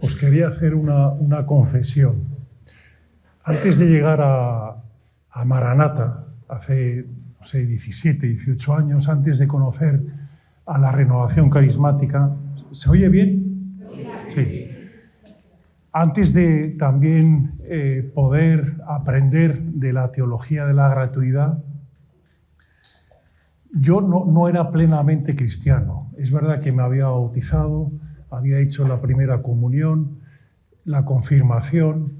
os quería hacer una confesión. Antes de llegar a Maranata, hace, no sé, 17, 18 años, antes de conocer a la renovación carismática, ¿se oye bien? Sí. Antes de también poder aprender de la teología de la gratuidad, yo no era plenamente cristiano. Es verdad que me había bautizado, había hecho la primera comunión, la confirmación.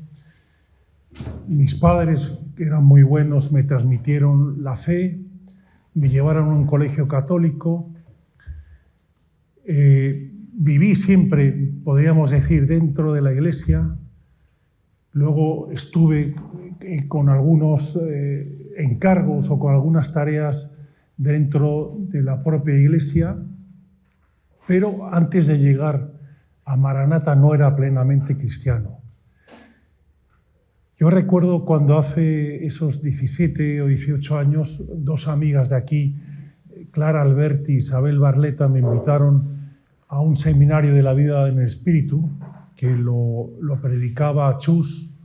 Mis padres, que eran muy buenos, me transmitieron la fe, me llevaron a un colegio católico. Viví siempre, podríamos decir, dentro de la iglesia. Luego estuve con algunos encargos o con algunas tareas dentro de la propia iglesia, pero antes de llegar a Maranata no era plenamente cristiano. Yo recuerdo cuando hace esos 17 o 18 años, dos amigas de aquí, Clara Alberti y Isabel Barleta, me invitaron a un seminario de la vida en el espíritu que lo predicaba Chus,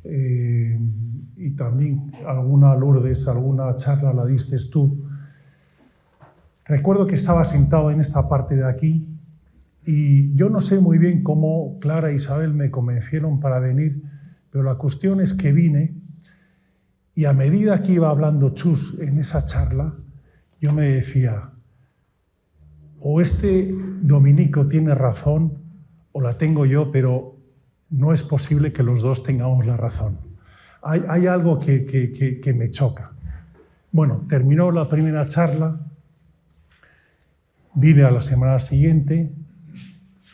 y también alguna Lourdes, alguna charla la diste tú. Recuerdo que estaba sentado en esta parte de aquí y yo no sé muy bien cómo Clara e Isabel me convencieron para venir, pero la cuestión es que vine y a medida que iba hablando Chus en esa charla, yo me decía, o este dominico tiene razón o la tengo yo, pero no es posible que los dos tengamos la razón. Hay algo que me choca. Bueno, terminó la primera charla, vine a la semana siguiente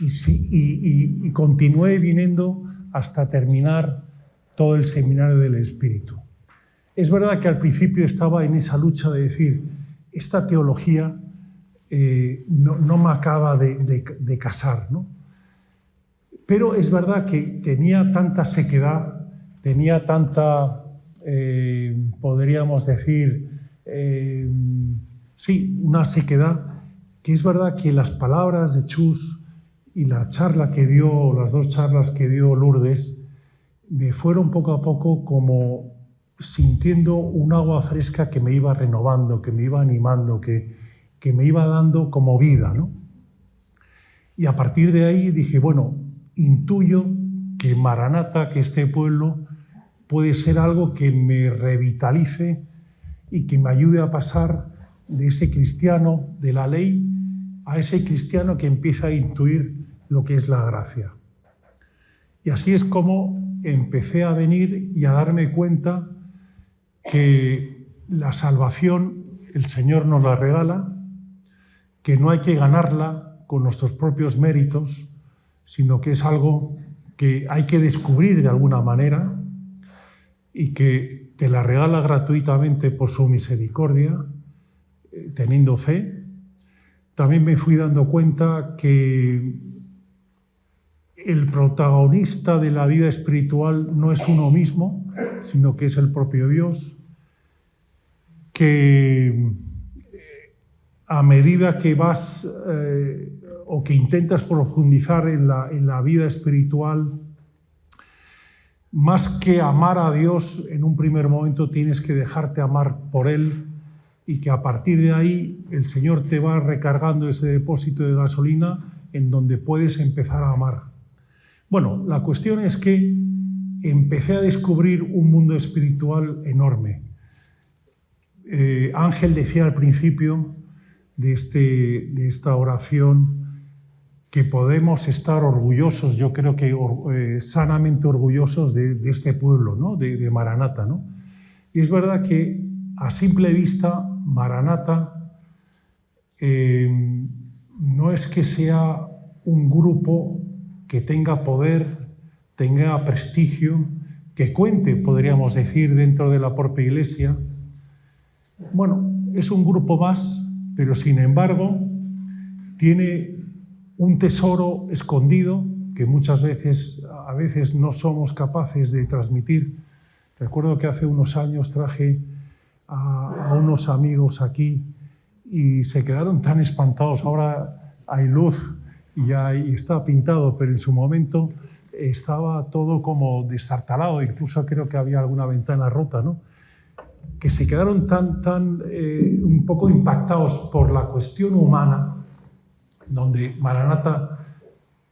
y continué viniendo hasta terminar todo el seminario del Espíritu. Es verdad que al principio estaba en esa lucha de decir, esta teología no me acaba de casar, ¿no? Pero es verdad que tenía tanta sequedad, tenía tanta, podríamos decir, sí, una sequedad, que es verdad que las palabras de Chus y la charla que dio, las dos charlas que dio Lourdes, me fueron poco a poco como sintiendo un agua fresca que me iba renovando, que me iba animando, que me iba dando como vida, ¿no? Y a partir de ahí dije, bueno, intuyo que Maranata, que este pueblo, puede ser algo que me revitalice y que me ayude a pasar de ese cristiano de la ley a ese cristiano que empieza a intuir lo que es la gracia. Y así es como empecé a venir y a darme cuenta que la salvación el Señor nos la regala, que no hay que ganarla con nuestros propios méritos, sino que es algo que hay que descubrir de alguna manera y que te la regala gratuitamente por su misericordia, teniendo fe. También me fui dando cuenta que el protagonista de la vida espiritual no es uno mismo, sino que es el propio Dios, que a medida que vas o que intentas profundizar en la vida espiritual, más que amar a Dios en un primer momento tienes que dejarte amar por Él y que a partir de ahí el Señor te va recargando ese depósito de gasolina en donde puedes empezar a amar. Bueno, la cuestión es que empecé a descubrir un mundo espiritual enorme. Ángel decía al principio de esta oración que podemos estar orgullosos, yo creo que sanamente orgullosos de este pueblo, ¿no? de Maranata, ¿no? Y es verdad que a simple vista Maranata no es que sea un grupo que tenga poder, tenga prestigio, que cuente, podríamos decir, dentro de la propia Iglesia. Bueno, es un grupo más, pero sin embargo tiene un tesoro escondido que a veces no somos capaces de transmitir. Recuerdo que hace unos años traje a unos amigos aquí y se quedaron tan espantados. Ahora hay luz y estaba pintado, pero en su momento estaba todo como destartalado, incluso creo que había alguna ventana rota, ¿no? Que se quedaron un poco impactados por la cuestión humana, donde Maranata,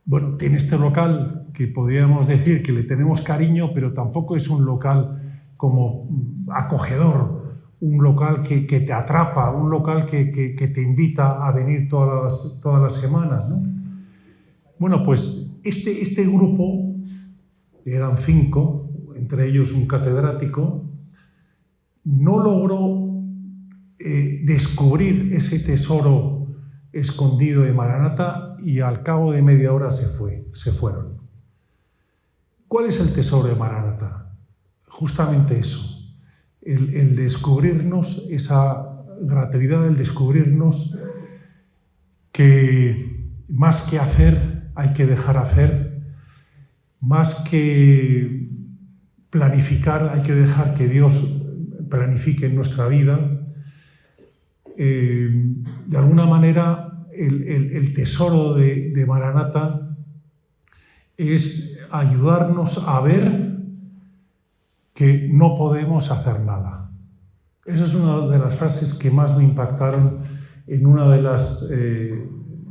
bueno, tiene este local que podríamos decir que le tenemos cariño, pero tampoco es un local como acogedor, un local que te atrapa, un local que te invita a venir todas las semanas, ¿no? Bueno, pues este grupo, eran 5, entre ellos un catedrático, no logró descubrir ese tesoro escondido de Maranata y al cabo de media hora se fueron. ¿Cuál es el tesoro de Maranata? Justamente eso, el descubrirnos, esa gratuidad, el descubrirnos que más que hacer hay que dejar hacer, más que planificar hay que dejar que Dios planifique en nuestra vida. De alguna manera, el tesoro de Maranata es ayudarnos a ver que no podemos hacer nada. Esa es una de las frases que más me impactaron en una de las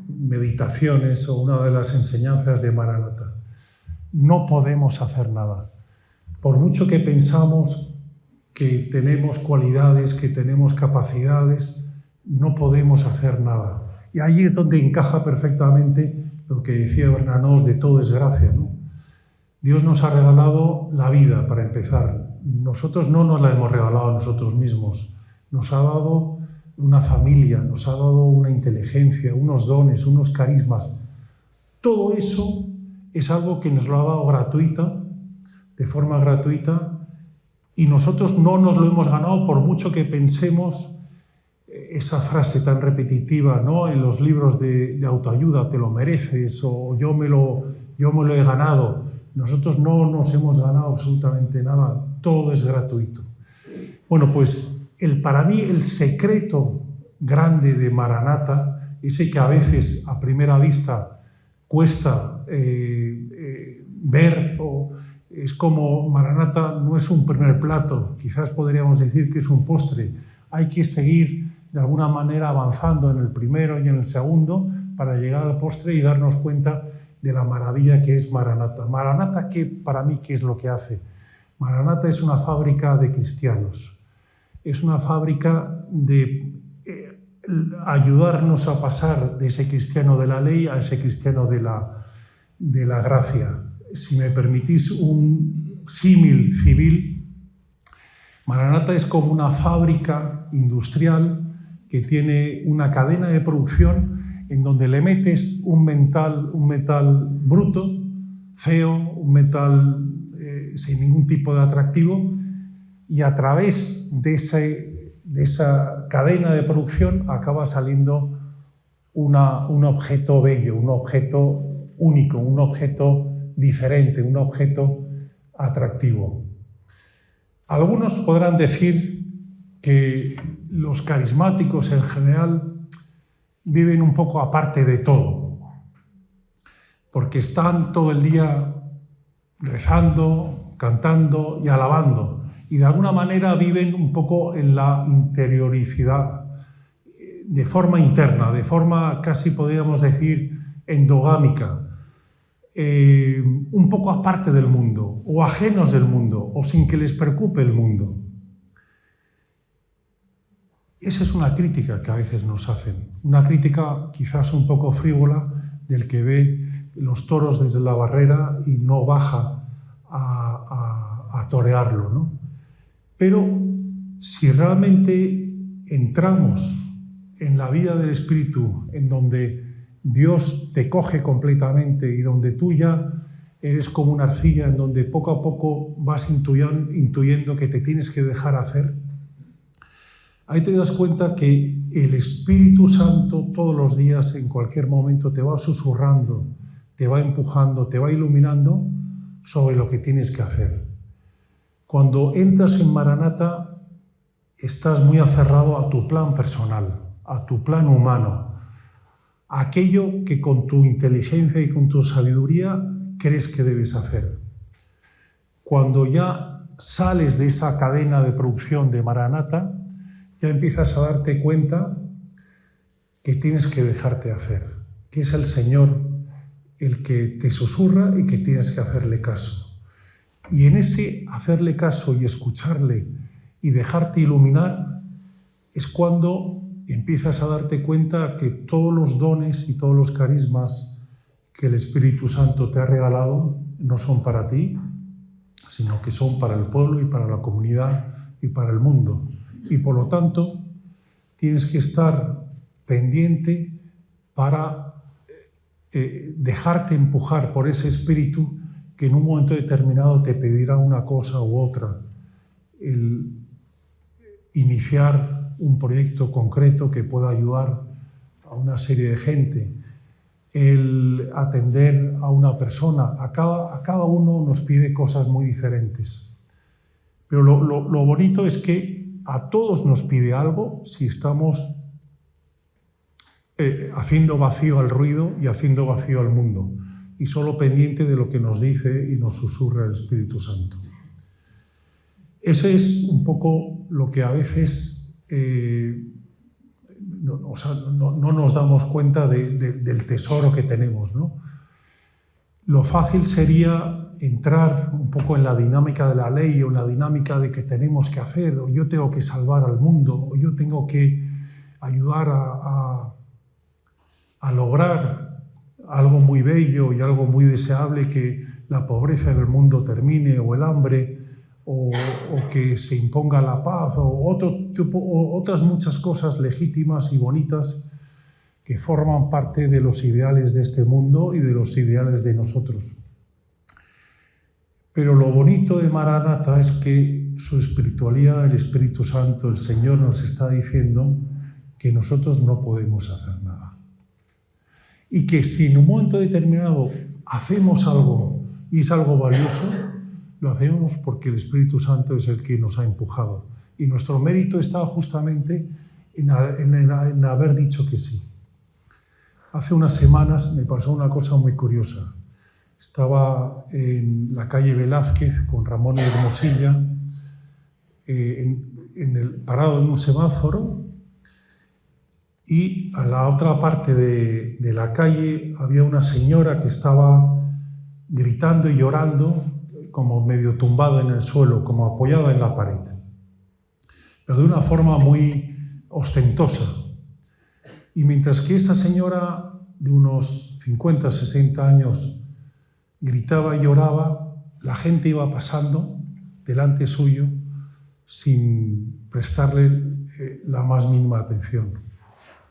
meditaciones o una de las enseñanzas de Maranata. No podemos hacer nada. Por mucho que pensamos que tenemos cualidades, que tenemos capacidades, no podemos hacer nada. Y ahí es donde encaja perfectamente lo que decía Bernanos de todo es gracia, ¿no? Dios nos ha regalado la vida, para empezar. Nosotros no nos la hemos regalado a nosotros mismos. Nos ha dado una familia, nos ha dado una inteligencia, unos dones, unos carismas. Todo eso es algo que nos lo ha dado de forma gratuita, y nosotros no nos lo hemos ganado por mucho que pensemos esa frase tan repetitiva, ¿no? En los libros de autoayuda, te lo mereces, o yo me lo he ganado. Nosotros no nos hemos ganado absolutamente nada, todo es gratuito. Bueno, pues para mí el secreto grande de Maranata, ese que a veces a primera vista cuesta ver, es como Maranata no es un primer plato, quizás podríamos decir que es un postre. Hay que seguir de alguna manera avanzando en el primero y en el segundo para llegar al postre y darnos cuenta de la maravilla que es Maranata. Maranata, para mí, ¿qué es lo que hace? Maranata es una fábrica de cristianos. Es una fábrica de ayudarnos a pasar de ese cristiano de la ley a ese cristiano de la gracia. Si me permitís un símil civil, Maranata es como una fábrica industrial que tiene una cadena de producción en donde le metes un metal bruto, feo, un metal sin ningún tipo de atractivo, y a través de esa cadena de producción acaba saliendo un objeto bello, un objeto único, un objeto diferente, un objeto atractivo. Algunos podrán decir que los carismáticos en general viven un poco aparte de todo, porque están todo el día rezando, cantando y alabando, y de alguna manera viven un poco en la interioricidad, de forma interna, de forma casi podríamos decir endogámica, un poco aparte del mundo, o ajenos del mundo, o sin que les preocupe el mundo. Esa es una crítica que a veces nos hacen, una crítica quizás un poco frívola del que ve los toros desde la barrera y no baja a torearlo, ¿no? Pero si realmente entramos en la vida del Espíritu, en donde Dios te coge completamente y donde tú ya eres como una arcilla, en donde poco a poco vas intuyendo que te tienes que dejar hacer, ahí te das cuenta que el Espíritu Santo todos los días, en cualquier momento, te va susurrando, te va empujando, te va iluminando sobre lo que tienes que hacer. Cuando entras en Maranata, estás muy aferrado a tu plan personal, a tu plan humano, aquello que con tu inteligencia y con tu sabiduría crees que debes hacer. Cuando ya sales de esa cadena de producción de Maranata, ya empiezas a darte cuenta que tienes que dejarte hacer, que es el Señor el que te susurra y que tienes que hacerle caso. Y en ese hacerle caso y escucharle y dejarte iluminar es cuando empiezas a darte cuenta que todos los dones y todos los carismas que el Espíritu Santo te ha regalado no son para ti, sino que son para el pueblo y para la comunidad y para el mundo. Y por lo tanto, tienes que estar pendiente para dejarte empujar por ese espíritu que en un momento determinado te pedirá una cosa u otra. El iniciar un proyecto concreto que pueda ayudar a una serie de gente, el atender a una persona. A cada uno nos pide cosas muy diferentes. Pero lo bonito es que a todos nos pide algo si estamos haciendo vacío al ruido y haciendo vacío al mundo, y solo pendiente de lo que nos dice y nos susurra el Espíritu Santo. Ese es un poco lo que a veces no nos damos cuenta del tesoro que tenemos, ¿no? Lo fácil sería entrar un poco en la dinámica de la ley o en la dinámica de que tenemos que hacer, o yo tengo que salvar al mundo, o yo tengo que ayudar a lograr algo muy bello y algo muy deseable, que la pobreza en el mundo termine, o el hambre, o que se imponga la paz, o otras muchas cosas legítimas y bonitas que forman parte de los ideales de este mundo y de los ideales de nosotros. Pero lo bonito de Maranata es que su espiritualidad, el Espíritu Santo, el Señor nos está diciendo que nosotros no podemos hacer nada. Y que si en un momento determinado hacemos algo y es algo valioso, lo hacemos porque el Espíritu Santo es el que nos ha empujado. Y nuestro mérito está justamente en haber dicho que sí. Hace unas semanas me pasó una cosa muy curiosa. Estaba en la calle Velázquez con Ramón y Hermosilla, parado en un semáforo, y a la otra parte de la calle había una señora que estaba gritando y llorando, como medio tumbada en el suelo, como apoyada en la pared, pero de una forma muy ostentosa. Y mientras que esta señora de unos 50, 60 años gritaba y lloraba, la gente iba pasando delante suyo sin prestarle la más mínima atención.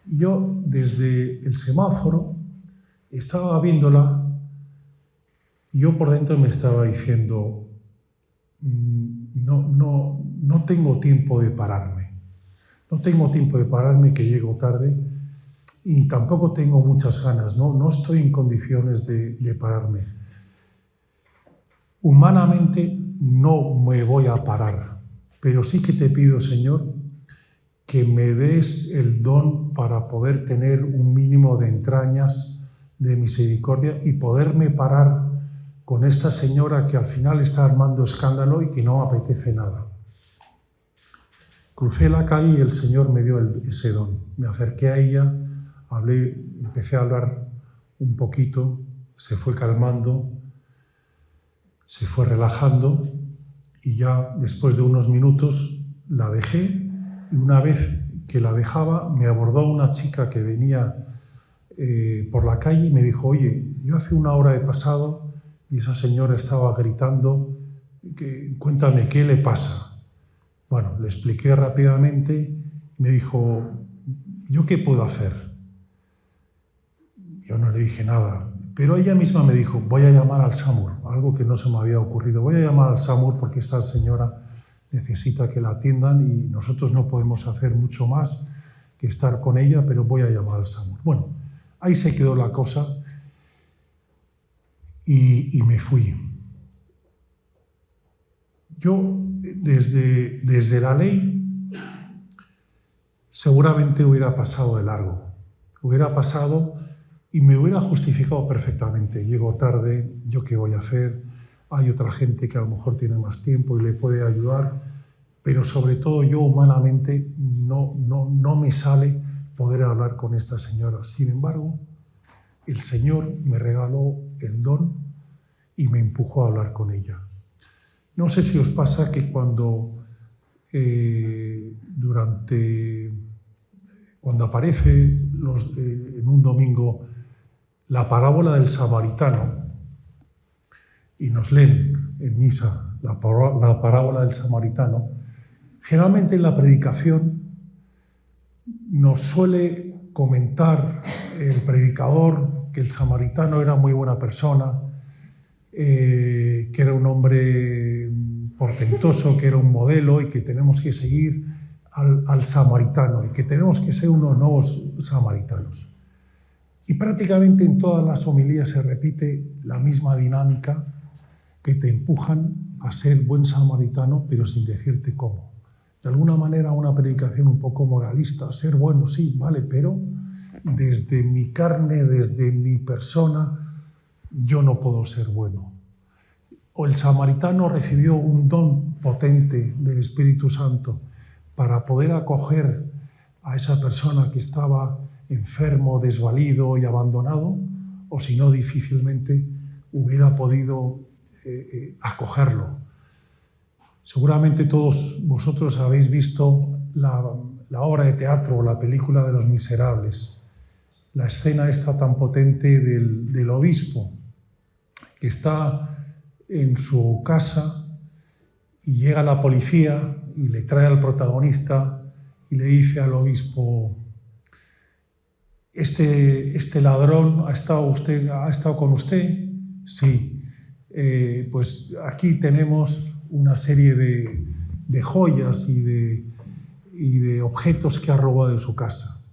Yo, desde el semáforo, estaba viéndola y yo por dentro me estaba diciendo, no tengo tiempo de pararme. No tengo tiempo de pararme, que llego tarde, y tampoco tengo muchas ganas, no estoy en condiciones de pararme. Humanamente no me voy a parar, pero sí que te pido, Señor, que me des el don para poder tener un mínimo de entrañas de misericordia y poderme parar con esta señora que al final está armando escándalo y que no apetece nada. Crucé la calle y el Señor me dio ese don. Me acerqué a ella, empecé a hablar un poquito, se fue calmando, se fue relajando, y ya después de unos minutos la dejé, y una vez que la dejaba me abordó una chica que venía por la calle y me dijo, oye, yo hace una hora he pasado y esa señora estaba gritando, cuéntame qué le pasa. Bueno, le expliqué rápidamente, me dijo, ¿yo qué puedo hacer? Yo no le dije nada, pero ella misma me dijo, voy a llamar al SAMUR, algo que no se me había ocurrido. Voy a llamar al SAMUR porque esta señora necesita que la atiendan y nosotros no podemos hacer mucho más que estar con ella, pero voy a llamar al SAMUR. Bueno, ahí se quedó la cosa y me fui. Yo, desde la ley, seguramente hubiera pasado de largo. Hubiera pasado y me hubiera justificado perfectamente. Llego tarde, ¿yo qué voy a hacer? Hay otra gente que a lo mejor tiene más tiempo y le puede ayudar, pero sobre todo yo humanamente no me sale poder hablar con esta señora. Sin embargo, el Señor me regaló el don y me empujó a hablar con ella. No sé si os pasa que cuando aparece en un domingo la parábola del samaritano y nos leen en misa la parábola del samaritano, generalmente en la predicación nos suele comentar el predicador que el samaritano era muy buena persona, que era un hombre portentoso, que era un modelo y que tenemos que seguir al samaritano y que tenemos que ser unos nuevos samaritanos. Y prácticamente en todas las homilías se repite la misma dinámica, que te empujan a ser buen samaritano, pero sin decirte cómo. De alguna manera una predicación un poco moralista, ser bueno, sí, vale, pero desde mi carne, desde mi persona, yo no puedo ser bueno. O el samaritano recibió un don potente del Espíritu Santo para poder acoger a esa persona que estaba enfermo, desvalido y abandonado, o si no, difícilmente hubiera podido acogerlo. Seguramente todos vosotros habéis visto la obra de teatro o la película de Los Miserables, la escena esta tan potente del obispo que está en su casa y llega la policía y le trae al protagonista y le dice al obispo: ¿Este ladrón ha estado con usted? Sí. Pues aquí tenemos una serie de joyas y de objetos que ha robado de su casa.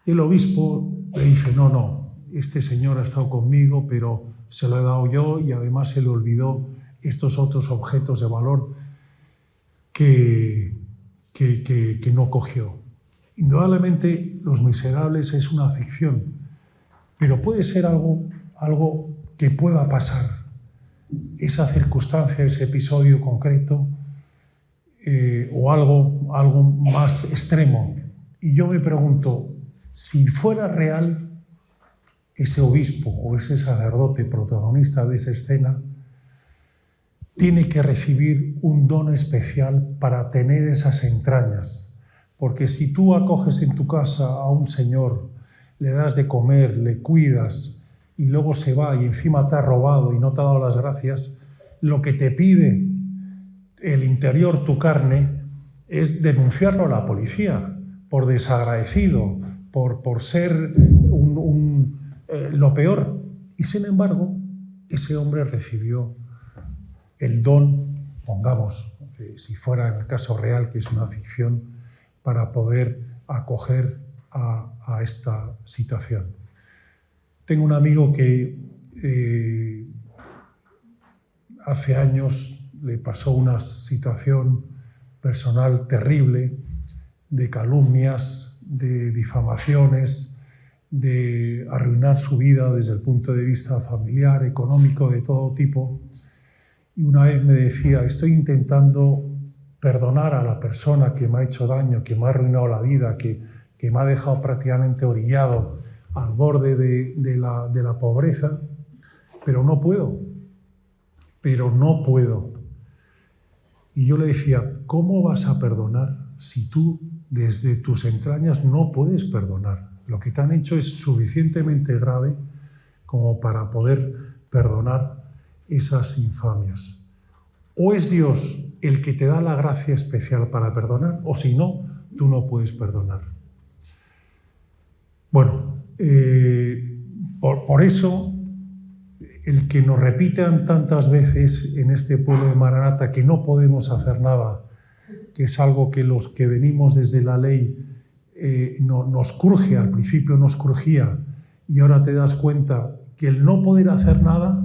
Y el obispo le dice: no, este señor ha estado conmigo, pero se lo he dado yo y además se le olvidó estos otros objetos de valor que no cogió. Indudablemente, Los Miserables es una ficción, pero puede ser algo que pueda pasar. Esa circunstancia, ese episodio concreto, o algo más extremo. Y yo me pregunto, si fuera real ese obispo o ese sacerdote protagonista de esa escena, tiene que recibir un don especial para tener esas entrañas. Porque si tú acoges en tu casa a un señor, le das de comer, le cuidas, y luego se va y encima te ha robado y no te ha dado las gracias, lo que te pide el interior, tu carne, es denunciarlo a la policía por desagradecido, por ser lo peor. Y sin embargo, ese hombre recibió el don, pongamos, si fuera en el caso real, que es una ficción, para poder acoger a esta situación. Tengo un amigo que hace años le pasó una situación personal terrible, de calumnias, de difamaciones, de arruinar su vida desde el punto de vista familiar, económico, de todo tipo. Y una vez me decía: estoy intentando perdonar a la persona que me ha hecho daño, que me ha arruinado la vida, que me ha dejado prácticamente orillado al borde de la pobreza, pero no puedo. Y yo le decía: ¿cómo vas a perdonar si tú desde tus entrañas no puedes perdonar? Lo que te han hecho es suficientemente grave como para poder perdonar esas infamias. O es Dios el que te da la gracia especial para perdonar, o si no, tú no puedes perdonar. Bueno, por eso, el que nos repitan tantas veces en este pueblo de Maranata que no podemos hacer nada, que es algo que los que venimos desde la ley nos cruje, al principio nos crujía, y ahora te das cuenta que el no poder hacer nada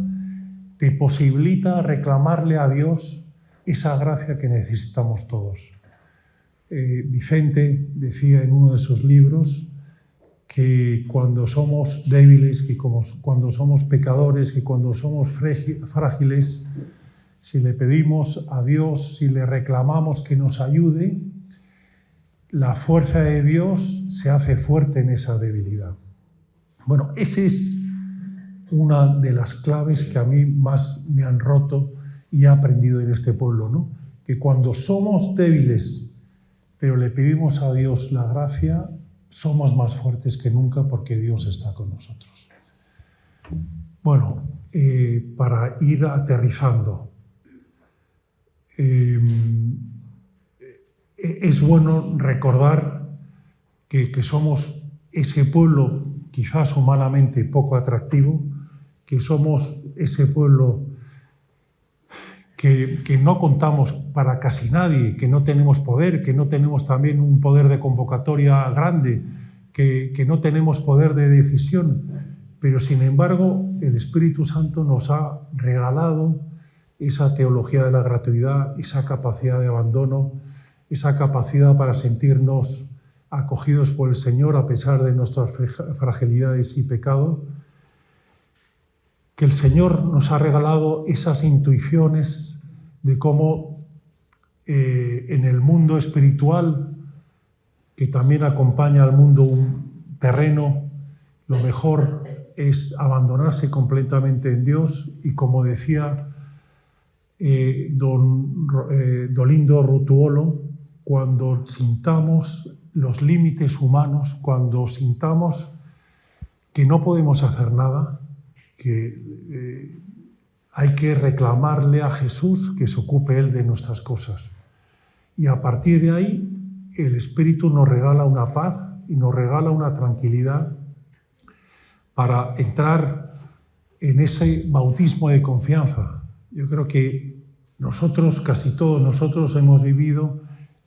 te posibilita reclamarle a Dios esa gracia que necesitamos todos. Vicente decía en uno de sus libros que cuando somos débiles, que cuando somos pecadores, que cuando somos frágiles, si le pedimos a Dios, si le reclamamos que nos ayude, la fuerza de Dios se hace fuerte en esa debilidad. Bueno, esa es una de las claves que a mí más me han roto y he aprendido en este pueblo, ¿no? Que cuando somos débiles, pero le pedimos a Dios la gracia, somos más fuertes que nunca porque Dios está con nosotros. Bueno, para ir aterrizando, es bueno recordar que somos ese pueblo quizás humanamente poco atractivo, que somos ese pueblo que no contamos para casi nadie, que no tenemos poder, que no tenemos también un poder de convocatoria grande, que no tenemos poder de decisión, pero sin embargo el Espíritu Santo nos ha regalado esa teología de la gratuidad, esa capacidad de abandono, esa capacidad para sentirnos acogidos por el Señor a pesar de nuestras fragilidades y pecado, que el Señor nos ha regalado esas intuiciones de cómo en el mundo espiritual, que también acompaña al mundo terreno, lo mejor es abandonarse completamente en Dios y, como decía don Dolindo Rutuolo, cuando sintamos los límites humanos, cuando sintamos que no podemos hacer nada, que hay que reclamarle a Jesús que se ocupe Él de nuestras cosas. Y a partir de ahí, el Espíritu nos regala una paz y nos regala una tranquilidad para entrar en ese bautismo de confianza. Yo creo que nosotros, casi todos nosotros, hemos vivido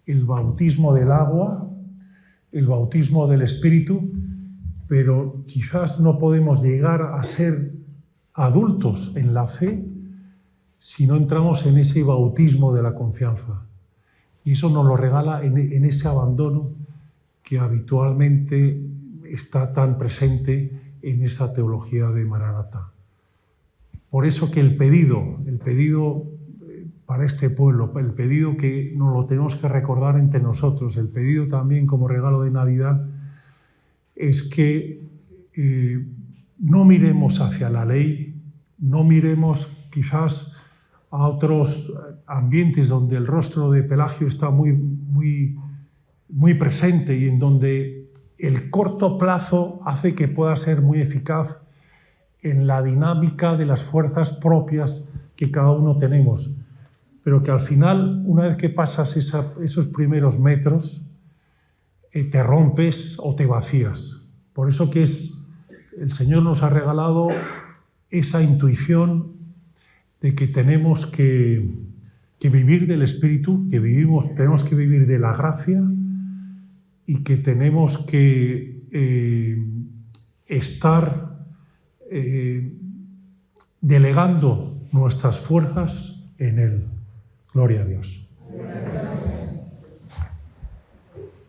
el bautismo del agua, el bautismo del Espíritu, pero quizás no podemos llegar a ser adultos en la fe si no entramos en ese bautismo de la confianza. Y eso nos lo regala en ese abandono que habitualmente está tan presente en esa teología de Maranatá. Por eso que el pedido para este pueblo, el pedido que nos lo tenemos que recordar entre nosotros, el pedido también como regalo de Navidad, es que no miremos hacia la ley, no miremos quizás a otros ambientes donde el rostro de Pelagio está muy presente y en donde el corto plazo hace que pueda ser muy eficaz en la dinámica de las fuerzas propias que cada uno tenemos, pero que al final, una vez que pasas esos primeros metros, te rompes o te vacías. Por eso que el Señor nos ha regalado esa intuición de que tenemos que vivir del Espíritu, tenemos que vivir de la gracia y que tenemos que estar delegando nuestras fuerzas en Él. Gloria a Dios.